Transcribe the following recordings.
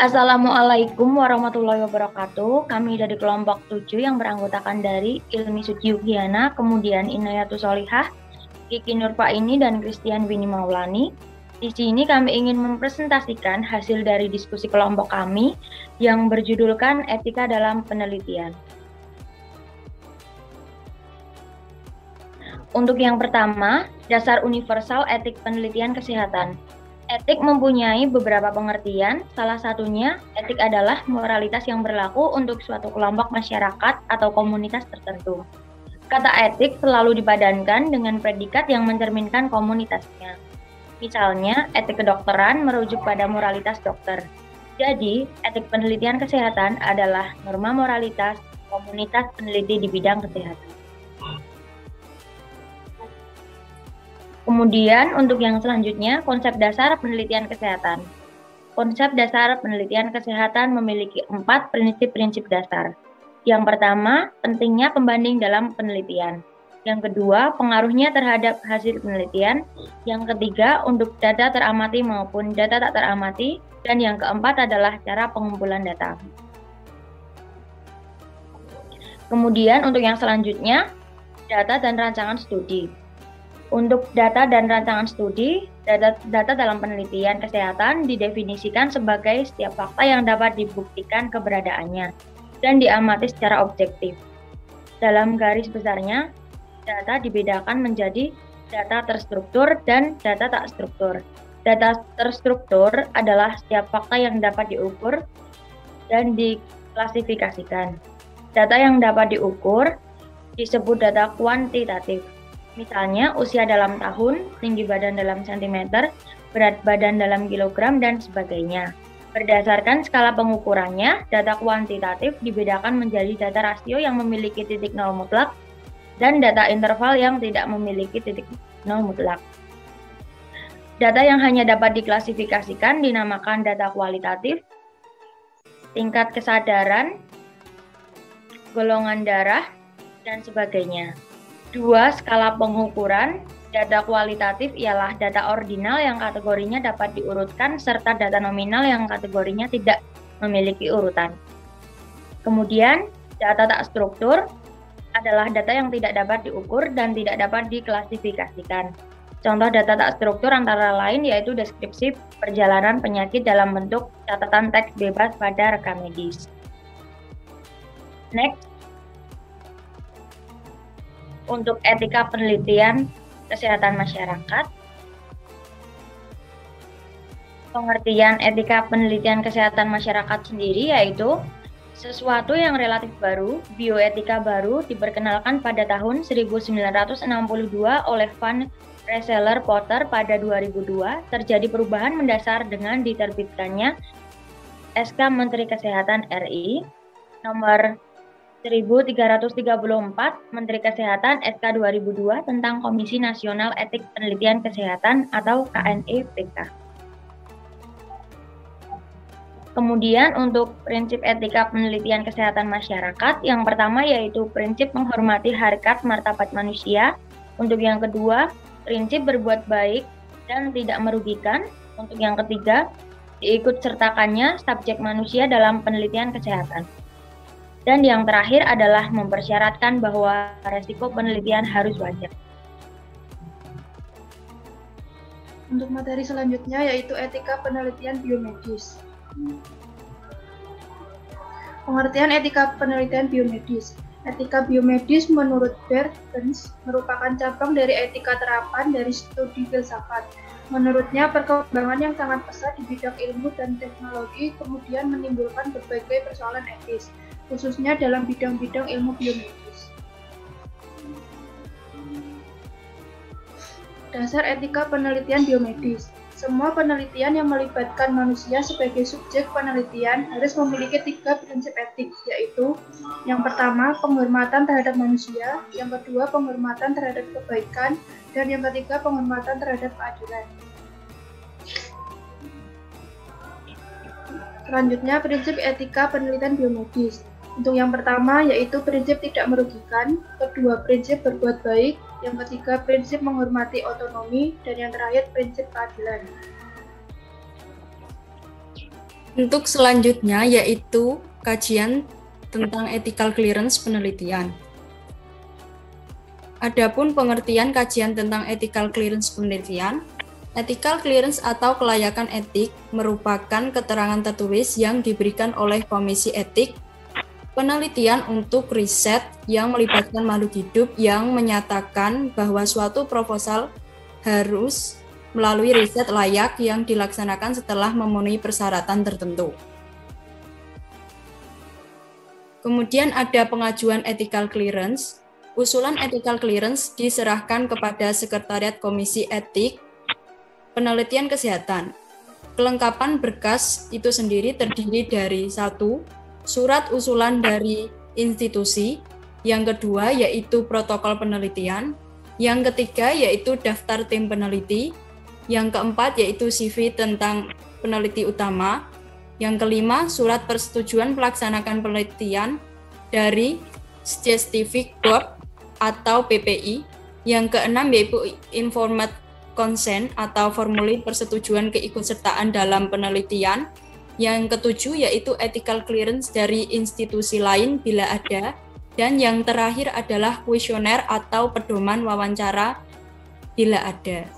Assalamualaikum warahmatullahi wabarakatuh. Kami dari kelompok 7 yang beranggotakan dari Ilmi Suci Yugiana, kemudian Inayatus Solihah, Kiki Nurpaini, dan Christian Winnie Maulani. Di sini kami ingin mempresentasikan hasil dari diskusi kelompok kami yang berjudulkan Etika dalam Penelitian. Untuk yang pertama, dasar universal etik penelitian kesehatan. Etik mempunyai beberapa pengertian, salah satunya etik adalah moralitas yang berlaku untuk suatu kelompok masyarakat atau komunitas tertentu. Kata etik selalu dipadankan dengan predikat yang mencerminkan komunitasnya. Misalnya, etik kedokteran merujuk pada moralitas dokter. Jadi, etik penelitian kesehatan adalah norma moralitas komunitas peneliti di bidang kesehatan. Kemudian untuk yang selanjutnya, konsep dasar penelitian kesehatan. Konsep dasar penelitian kesehatan memiliki 4 prinsip-prinsip dasar. Yang pertama, pentingnya pembanding dalam penelitian. Yang kedua, pengaruhnya terhadap hasil penelitian. Yang ketiga, untuk data teramati maupun data tak teramati. Dan yang keempat adalah cara pengumpulan data. Kemudian untuk yang selanjutnya, data dan rancangan studi. Untuk data dan rancangan studi, data dalam penelitian kesehatan didefinisikan sebagai setiap fakta yang dapat dibuktikan keberadaannya dan diamati secara objektif. Dalam garis besarnya, data dibedakan menjadi data terstruktur dan data tak struktur. Data terstruktur adalah setiap fakta yang dapat diukur dan diklasifikasikan. Data yang dapat diukur disebut data kuantitatif. Misalnya usia dalam tahun, tinggi badan dalam sentimeter, berat badan dalam kilogram, dan sebagainya. Berdasarkan skala pengukurannya, data kuantitatif dibedakan menjadi data rasio yang memiliki titik nol mutlak dan data interval yang tidak memiliki titik nol mutlak. Data yang hanya dapat diklasifikasikan dinamakan data kualitatif, tingkat kesadaran, golongan darah, dan sebagainya. 2. Skala pengukuran. Data kualitatif ialah data ordinal yang kategorinya dapat diurutkan serta data nominal yang kategorinya tidak memiliki urutan. Kemudian, data tak struktur adalah data yang tidak dapat diukur dan tidak dapat diklasifikasikan. Contoh data tak struktur antara lain yaitu deskripsi perjalanan penyakit dalam bentuk catatan teks bebas pada rekam medis. Next. Untuk etika penelitian kesehatan masyarakat. Pengertian etika penelitian kesehatan masyarakat sendiri yaitu sesuatu yang relatif baru, bioetika baru diperkenalkan pada tahun 1962 oleh Van Rensselaer Potter pada 2002, terjadi perubahan mendasar dengan diterbitkannya SK Menteri Kesehatan RI nomor 1334 Menteri Kesehatan SK 2002 tentang Komisi Nasional Etik Penelitian Kesehatan atau KNEPK. Kemudian untuk prinsip etika penelitian kesehatan masyarakat, yang pertama yaitu prinsip menghormati harkat martabat manusia. Untuk yang kedua, prinsip berbuat baik dan tidak merugikan. Untuk yang ketiga, diikut sertakannya subjek manusia dalam penelitian kesehatan. Dan yang terakhir adalah mempersyaratkan bahwa resiko penelitian harus wajar. Untuk materi selanjutnya yaitu etika penelitian biomedis. Pengertian etika penelitian biomedis. Etika biomedis menurut Bertens merupakan cabang dari etika terapan dari studi filsafat. Menurutnya, perkembangan yang sangat pesat di bidang ilmu dan teknologi kemudian menimbulkan berbagai persoalan etis, khususnya dalam bidang-bidang ilmu biomedis. Dasar etika penelitian biomedis. Semua penelitian yang melibatkan manusia sebagai subjek penelitian harus memiliki 3 prinsip etik, yaitu yang pertama, penghormatan terhadap manusia, yang kedua, penghormatan terhadap kebaikan, dan yang ketiga, penghormatan terhadap keadilan. Selanjutnya, prinsip etika penelitian biomedis. Untuk yang pertama yaitu prinsip tidak merugikan, kedua prinsip berbuat baik, yang ketiga prinsip menghormati otonomi, dan yang terakhir prinsip keadilan. Untuk selanjutnya yaitu kajian tentang ethical clearance penelitian. Adapun pengertian kajian tentang ethical clearance penelitian, ethical clearance atau kelayakan etik merupakan keterangan tertulis yang diberikan oleh Komisi Etik Penelitian untuk riset yang melibatkan makhluk hidup yang menyatakan bahwa suatu proposal harus melalui riset layak yang dilaksanakan setelah memenuhi persyaratan tertentu. Kemudian ada pengajuan ethical clearance. Usulan ethical clearance diserahkan kepada Sekretariat Komisi Etik Penelitian Kesehatan. Kelengkapan berkas itu sendiri terdiri dari 1. Surat usulan dari institusi, yang kedua yaitu protokol penelitian, yang ketiga yaitu daftar tim peneliti, yang keempat yaitu CV tentang peneliti utama, yang kelima surat persetujuan pelaksanakan penelitian dari Scientific Board atau PPI, yang keenam yaitu informed consent atau formulir persetujuan keikutsertaan dalam penelitian, yang ketujuh yaitu ethical clearance dari institusi lain bila ada, dan yang terakhir adalah kuesioner atau pedoman wawancara bila ada.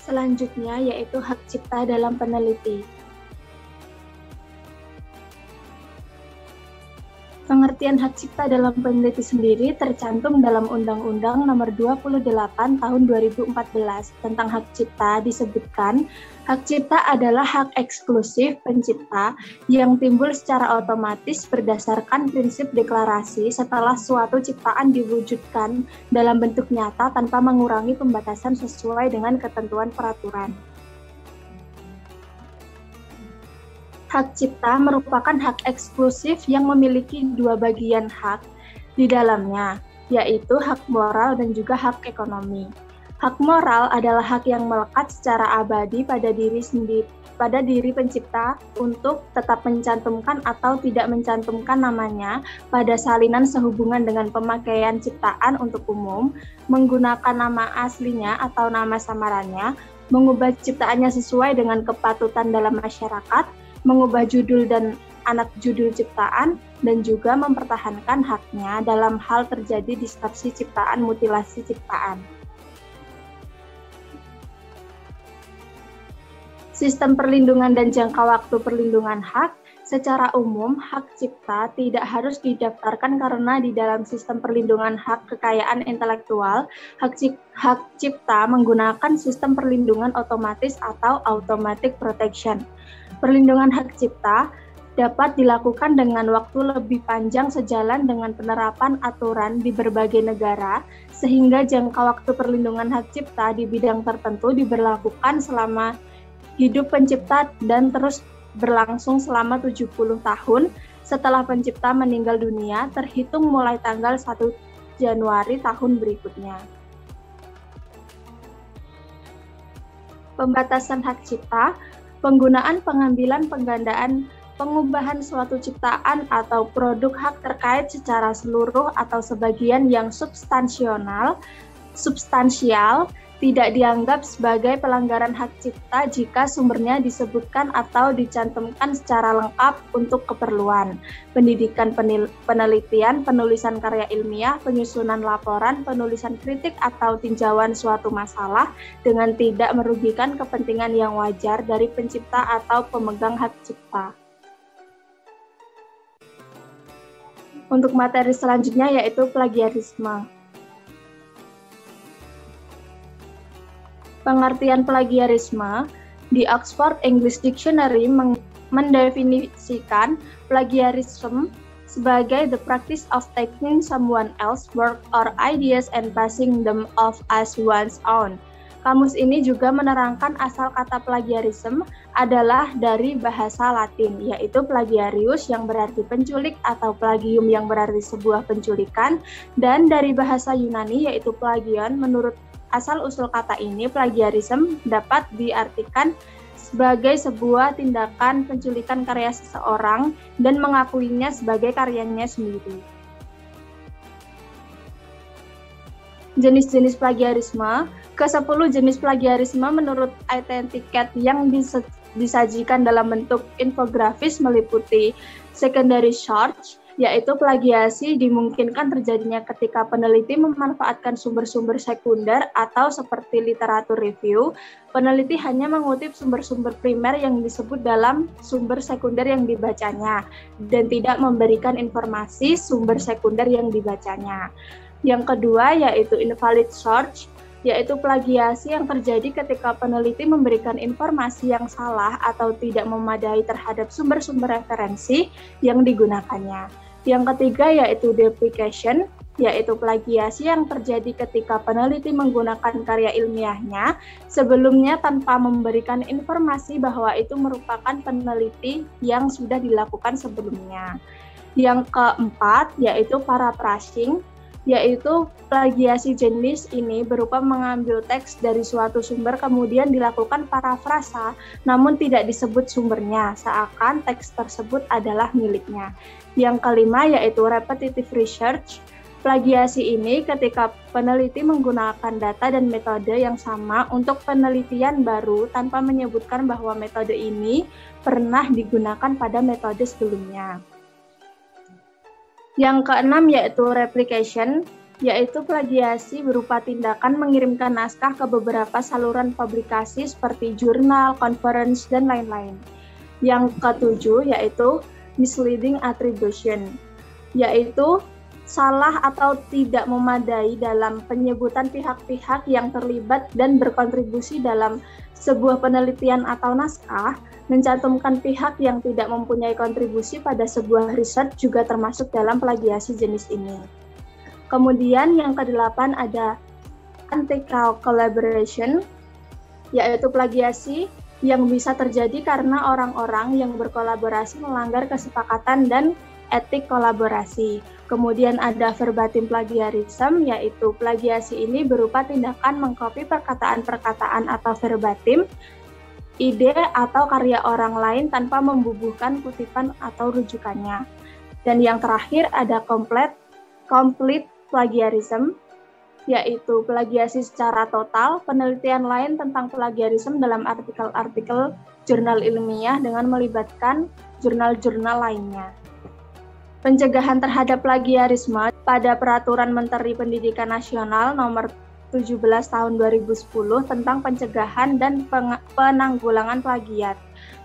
Selanjutnya yaitu hak cipta dalam peneliti. Pengertian hak cipta dalam peneliti sendiri tercantum dalam Undang-Undang Nomor 28 Tahun 2014 tentang hak cipta. Disebutkan, hak cipta adalah hak eksklusif pencipta yang timbul secara otomatis berdasarkan prinsip deklarasi setelah suatu ciptaan diwujudkan dalam bentuk nyata tanpa mengurangi pembatasan sesuai dengan ketentuan peraturan. Hak cipta merupakan hak eksklusif yang memiliki dua bagian hak di dalamnya, yaitu hak moral dan juga hak ekonomi. Hak moral adalah hak yang melekat secara abadi pada diri pencipta untuk tetap mencantumkan atau tidak mencantumkan namanya pada salinan sehubungan dengan pemakaian ciptaan untuk umum, menggunakan nama aslinya atau nama samarannya, mengubah ciptaannya sesuai dengan kepatutan dalam masyarakat, mengubah judul dan anak judul ciptaan, dan juga mempertahankan haknya dalam hal terjadi distorsi ciptaan, mutilasi ciptaan. Sistem perlindungan dan jangka waktu perlindungan hak. Secara umum, hak cipta tidak harus didaftarkan karena di dalam sistem perlindungan hak kekayaan intelektual, hak cipta menggunakan sistem perlindungan otomatis atau automatic protection. Perlindungan hak cipta dapat dilakukan dengan waktu lebih panjang sejalan dengan penerapan aturan di berbagai negara, sehingga jangka waktu perlindungan hak cipta di bidang tertentu diberlakukan selama hidup pencipta dan terus berlangsung selama 70 tahun setelah pencipta meninggal dunia, terhitung mulai tanggal 1 Januari tahun berikutnya. Pembatasan hak cipta, penggunaan, pengambilan, penggandaan, pengubahan suatu ciptaan atau produk hak terkait secara seluruh atau sebagian yang substansial tidak dianggap sebagai pelanggaran hak cipta jika sumbernya disebutkan atau dicantumkan secara lengkap untuk keperluan pendidikan, penelitian, penulisan karya ilmiah, penyusunan laporan, penulisan kritik atau tinjauan suatu masalah dengan tidak merugikan kepentingan yang wajar dari pencipta atau pemegang hak cipta. Untuk materi selanjutnya yaitu plagiarisme. Pengertian plagiarisme di Oxford English Dictionary mendefinisikan plagiarism sebagai the practice of taking someone else's work or ideas and passing them off as one's own. Kamus ini juga menerangkan asal kata plagiarism adalah dari bahasa Latin, yaitu plagiarius yang berarti penculik atau plagium yang berarti sebuah penculikan, dan dari bahasa Yunani yaitu plagion. Menurut asal-usul kata ini, plagiarism dapat diartikan sebagai sebuah tindakan penculikan karya seseorang dan mengakuinya sebagai karyanya sendiri. Jenis-jenis plagiarisme, Ke-10 jenis plagiarisme menurut Identicat yang disajikan dalam bentuk infografis meliputi secondary source, yaitu plagiasi dimungkinkan terjadinya ketika peneliti memanfaatkan sumber-sumber sekunder atau seperti literatur review. Peneliti hanya mengutip sumber-sumber primer yang disebut dalam sumber sekunder yang dibacanya dan tidak memberikan informasi sumber sekunder yang dibacanya. Yang kedua yaitu invalid source, yaitu plagiasi yang terjadi ketika peneliti memberikan informasi yang salah atau tidak memadai terhadap sumber-sumber referensi yang digunakannya. Yang ketiga yaitu duplication, yaitu plagiasi yang terjadi ketika peneliti menggunakan karya ilmiahnya sebelumnya tanpa memberikan informasi bahwa itu merupakan peneliti yang sudah dilakukan sebelumnya. Yang keempat yaitu paraphrasing, yaitu plagiasi jenis ini berupa mengambil teks dari suatu sumber kemudian dilakukan parafrasa namun tidak disebut sumbernya, seakan teks tersebut adalah miliknya. Yang kelima yaitu repetitive research. Plagiasi ini ketika peneliti menggunakan data dan metode yang sama untuk penelitian baru tanpa menyebutkan bahwa metode ini pernah digunakan pada metode sebelumnya. Yang keenam yaitu replication, yaitu plagiasi berupa tindakan mengirimkan naskah ke beberapa saluran publikasi seperti jurnal, conference, dan lain-lain. Yang ketujuh yaitu misleading attribution, yaitu salah atau tidak memadai dalam penyebutan pihak-pihak yang terlibat dan berkontribusi dalam sebuah penelitian atau naskah. Mencantumkan pihak yang tidak mempunyai kontribusi pada sebuah riset juga termasuk dalam plagiasi jenis ini. Kemudian yang kedelapan ada unethical collaboration, yaitu plagiasi yang bisa terjadi karena orang-orang yang berkolaborasi melanggar kesepakatan dan etik kolaborasi. Kemudian ada verbatim plagiarism, yaitu plagiasi ini berupa tindakan mengcopy perkataan-perkataan atau verbatim ide atau karya orang lain tanpa membubuhkan kutipan atau rujukannya. Dan yang terakhir ada complete plagiarism, yaitu plagiasi secara total, penelitian lain tentang plagiarism dalam artikel-artikel jurnal ilmiah dengan melibatkan jurnal-jurnal lainnya. Pencegahan terhadap plagiarisme pada Peraturan Menteri Pendidikan Nasional Nomor 17 tahun 2010 tentang pencegahan dan penanggulangan plagiat.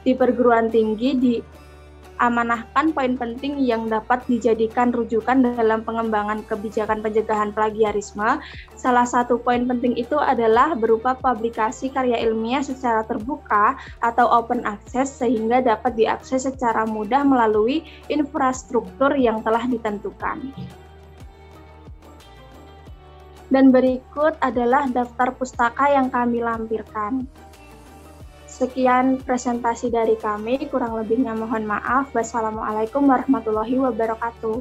Di perguruan tinggi diamanahkan poin penting yang dapat dijadikan rujukan dalam pengembangan kebijakan pencegahan plagiarisme. Salah satu poin penting itu adalah berupa publikasi karya ilmiah secara terbuka atau open access sehingga dapat diakses secara mudah melalui infrastruktur yang telah ditentukan. Dan berikut adalah daftar pustaka yang kami lampirkan. Sekian presentasi dari kami, kurang lebihnya mohon maaf. Wassalamualaikum warahmatullahi wabarakatuh.